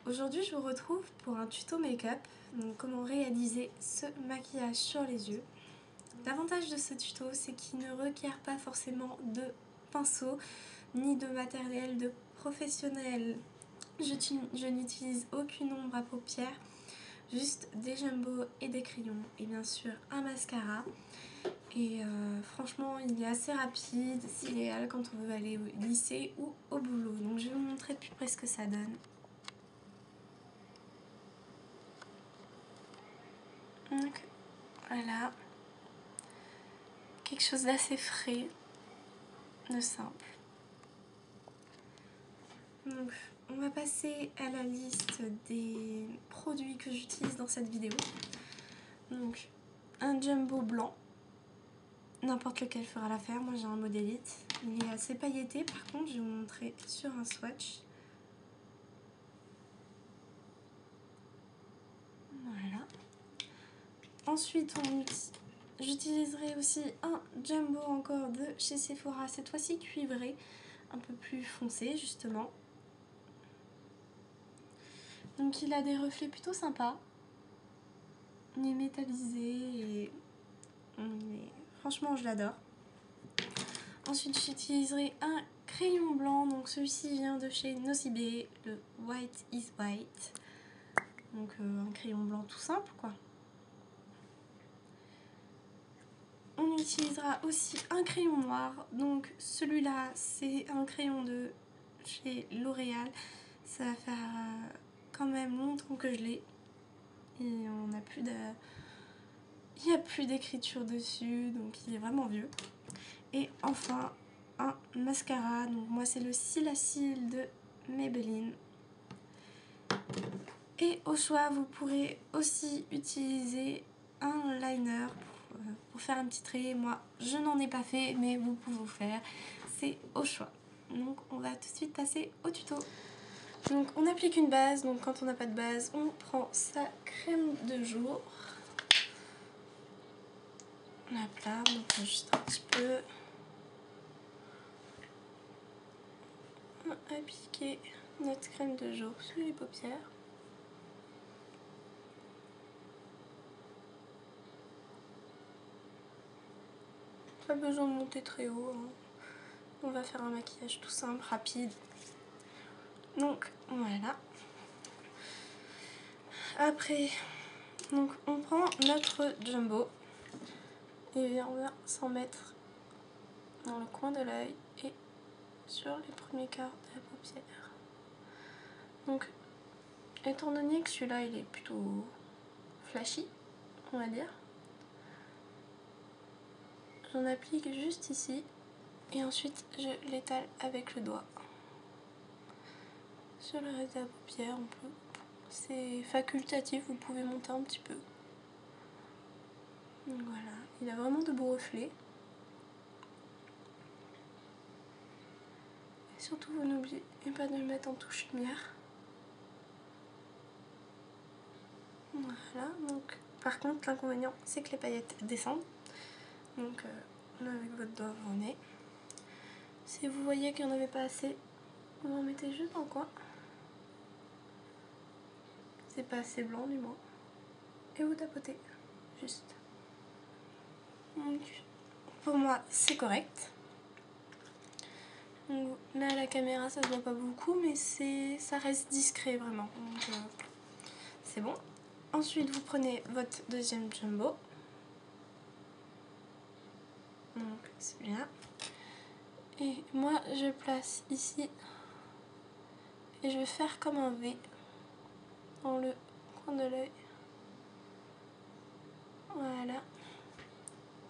Aujourd'hui je vous retrouve pour un tuto make-up, donc comment réaliser ce maquillage sur les yeux. L'avantage de ce tuto, c'est qu'il ne requiert pas forcément de pinceau ni de matériel de professionnel. Je n'utilise aucune ombre à paupières, juste des jumbo et des crayons et bien sûr un mascara. Et franchement il est assez rapide, c'est idéal quand on veut aller au lycée ou au boulot. Donc je vais vous montrer de plus près ce que ça donne. Donc voilà, quelque chose d'assez frais, de simple. Donc on va passer à la liste des produits que j'utilise dans cette vidéo. Donc un jumbo blanc, n'importe lequel fera l'affaire, moi j'ai un modélite. Il est assez pailleté, par contre je vais vous montrer sur un swatch. Voilà. Ensuite j'utiliserai aussi un jumbo encore de chez Sephora, cette fois-ci cuivré, un peu plus foncé justement. Donc il a des reflets plutôt sympas. Il est métallisé et franchement je l'adore. Ensuite j'utiliserai un crayon blanc, donc celui-ci vient de chez Nocibé, le White is White. Donc un crayon blanc tout simple quoi. On utilisera aussi un crayon noir, donc celui-là c'est un crayon de chez L'Oréal. Ça va faire quand même longtemps que je l'ai et on n'a plus de... Il n'y a plus d'écriture dessus, donc il est vraiment vieux. Et enfin, un mascara. Donc moi, c'est le Cils de Maybelline. Et au choix, vous pourrez aussi utiliser un liner pour faire un petit trait. Moi, je n'en ai pas fait, mais vous pouvez vous faire. C'est au choix. Donc on va tout de suite passer au tuto. Donc on applique une base. Donc quand on n'a pas de base, on prend sa crème de jour. Hop là, on prend juste un petit peu. On va appliquer notre crème de jour sur les paupières. Pas besoin de monter très haut, hein. On va faire un maquillage tout simple, rapide. Donc voilà. Après, donc on prend notre jumbo et on va s'en mettre dans le coin de l'œil et sur les premiers quarts de la paupière. Donc étant donné que celui-là il est plutôt flashy, on va dire, j'en applique juste ici et ensuite je l'étale avec le doigt sur le reste de la paupière. C'est facultatif, vous pouvez monter un petit peu. Donc voilà, il a vraiment de beaux reflets. Et surtout, vous n'oubliez pas de le mettre en touche lumière. Voilà, donc par contre, l'inconvénient, c'est que les paillettes descendent. Donc là, avec votre doigt, vous en avez. Si vous voyez qu'il n'y en avait pas assez, vous en mettez juste dans le coin. C'est pas assez blanc, du moins. Et vous tapotez, juste. Donc, pour moi, c'est correct. Donc, là, à la caméra, ça se voit pas beaucoup, mais ça reste discret, vraiment. Donc, c'est bon. Ensuite, vous prenez votre deuxième jumbo. Donc, c'est bien. Et moi, je place ici. Et je vais faire comme un V dans le coin de l'œil. Voilà.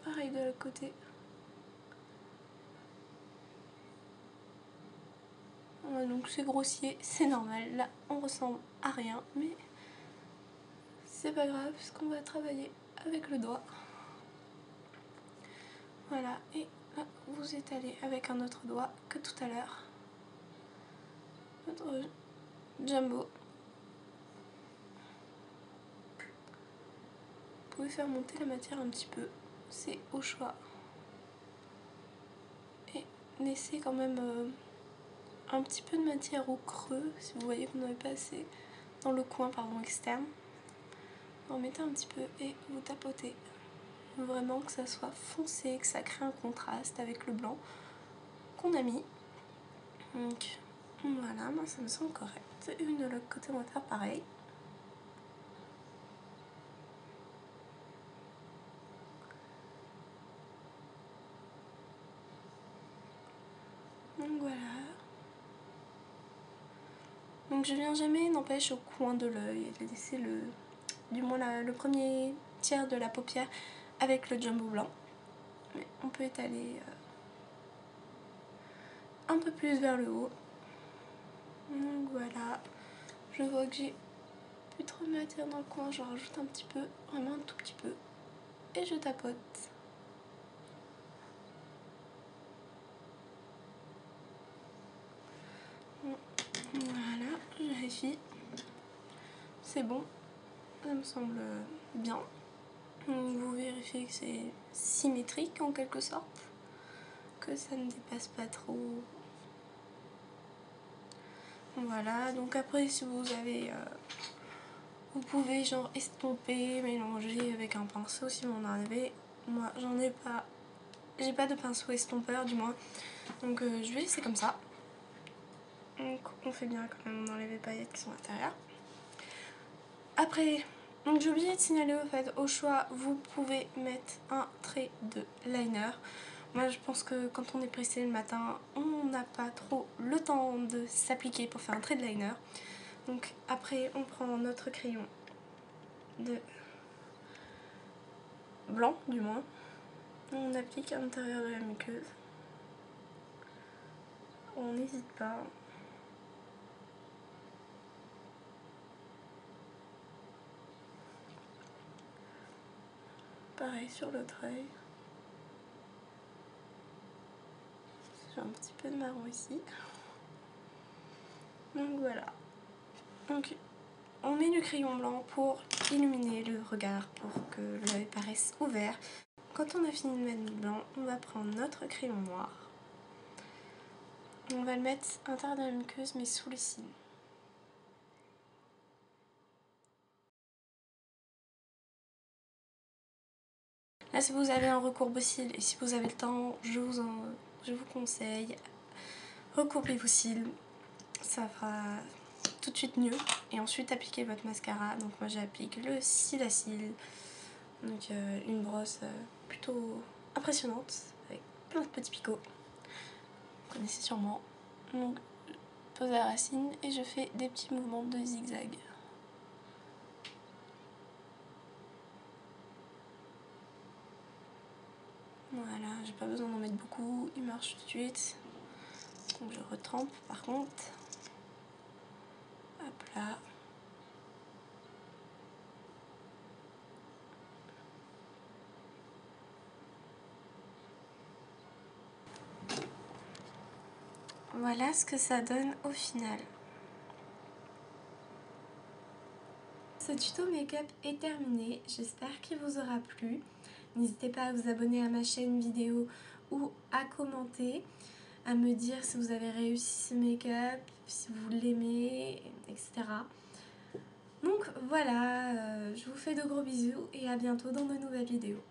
Pareil de l'autre côté. Voilà, donc c'est grossier, c'est normal. Là, on ressemble à rien, mais c'est pas grave puisqu'on va travailler avec le doigt. Voilà, et là, vous étalez avec un autre doigt que tout à l'heure. Votre jumbo. Vous pouvez faire monter la matière un petit peu, c'est au choix. Et laissez quand même un petit peu de matière au creux, si vous voyez qu'on n'en avait pas assez. dans le coin externe. Vous remettez un petit peu et vous tapotez. Vraiment que ça soit foncé, que ça crée un contraste avec le blanc qu'on a mis. Donc voilà, moi ça me semble correct. Une de l'autre côté, on va faire pareil. Donc voilà. Donc je viens jamais, n'empêche, au coin de l'œil et de laisser du moins le premier tiers de la paupière avec le jumbo blanc. Mais on peut étaler un peu plus vers le haut. Donc voilà. Je vois que j'ai plus trop de matière dans le coin, je rajoute un petit peu, vraiment un tout petit peu. Et je tapote. Voilà, je vérifie. C'est bon, ça me semble bien. Vous vérifiez que c'est symétrique en quelque sorte, que ça ne dépasse pas trop. Voilà, donc après si vous avez, vous pouvez genre estomper, mélanger avec un pinceau si vous en avez. Moi j'en ai pas, j'ai pas de pinceau estompeur du moins, donc je vais laisser comme ça. Donc on fait bien quand même d'enlever les paillettes qui sont à l'intérieur. Après, donc j'ai oublié de signaler au fait, au choix, vous pouvez mettre un trait de liner. Moi je pense que quand on est pressé le matin, on n'a pas trop le temps de s'appliquer pour faire un trait de liner. Donc après on prend notre crayon de blanc du moins. On applique à l'intérieur de la muqueuse. On n'hésite pas. Pareil sur l'autre œil. J'ai un petit peu de marron ici. Donc voilà. Donc on met du crayon blanc pour illuminer le regard, pour que l'œil paraisse ouvert. Quand on a fini de mettre du blanc, on va prendre notre crayon noir. On va le mettre à l'intérieur de la muqueuse mais sous les cils. Là si vous avez un recourbe cils et si vous avez le temps, je vous conseille, recourbez vos cils, ça fera tout de suite mieux. Et ensuite appliquez votre mascara. Donc moi j'applique le cil à cils, donc une brosse plutôt impressionnante avec plein de petits picots, vous connaissez sûrement. Donc je pose la racine et je fais des petits mouvements de zigzag. Voilà, j'ai pas besoin d'en mettre beaucoup, il marche tout de suite. Donc je retrempe par contre. Hop là. Voilà ce que ça donne au final. Ce tuto make-up est terminé, j'espère qu'il vous aura plu. N'hésitez pas à vous abonner à ma chaîne vidéo ou à commenter, à me dire si vous avez réussi ce make-up, si vous l'aimez, etc. Donc voilà, je vous fais de gros bisous et à bientôt dans de nouvelles vidéos.